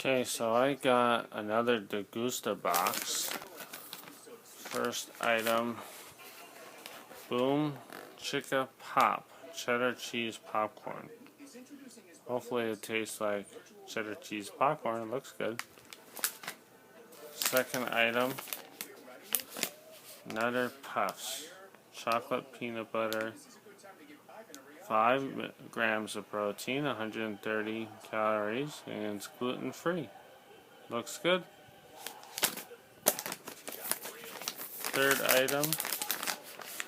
Okay, so I got another Degusta box. First item, Boom Chicka Pop cheddar cheese popcorn. Hopefully it tastes like cheddar cheese popcorn. It looks good. Second item, Nutter Puffs chocolate peanut butter. 5 grams of protein, 130 calories, and it's gluten free. Looks good. Third item,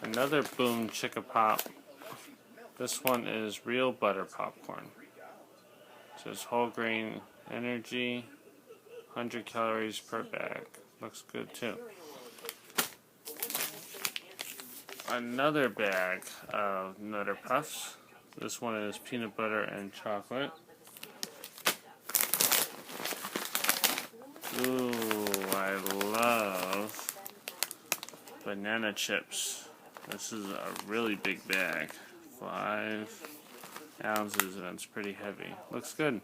another Boom Chicka Pop. This one is real butter popcorn. It says whole grain energy, 100 calories per bag. Looks good too. Another bag of Nutter Puffs. This one is peanut butter and chocolate. Ooh, I love banana chips. This is a really big bag. 5 ounces, and it's pretty heavy. Looks good.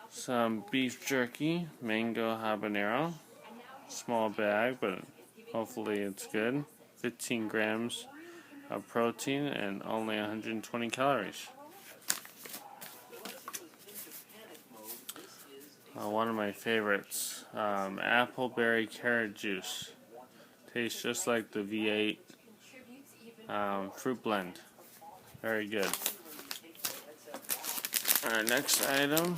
Some beef jerky, mango habanero. Small bag, but hopefully it's good. 15 grams of protein and only 120 calories. One of my favorites, apple berry carrot juice. Tastes just like the V8 fruit blend. Very good. Our next item,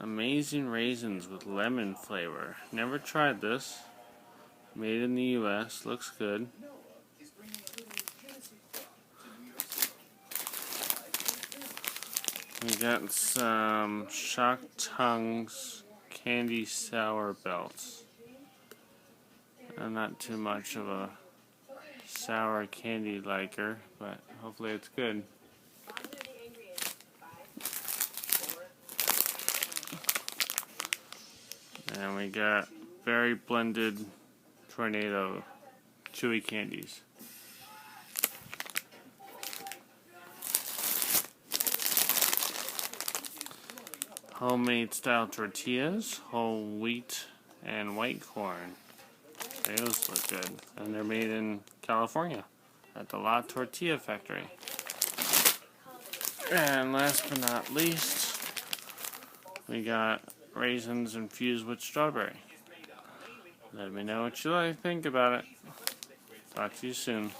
amazing raisins with lemon flavor. Never tried this. Made in the US. Looks good. We got some Shock Tongues candy sour belts. I'm not too much of a sour candy liker, but hopefully it's good. And we got berry blended tornado chewy candies. Homemade style tortillas, whole wheat and white corn. Those look good. And they're made in California at the La Tortilla factory. And last but not least, we got raisins infused with strawberry. Let me know what you think about it. Talk to you soon.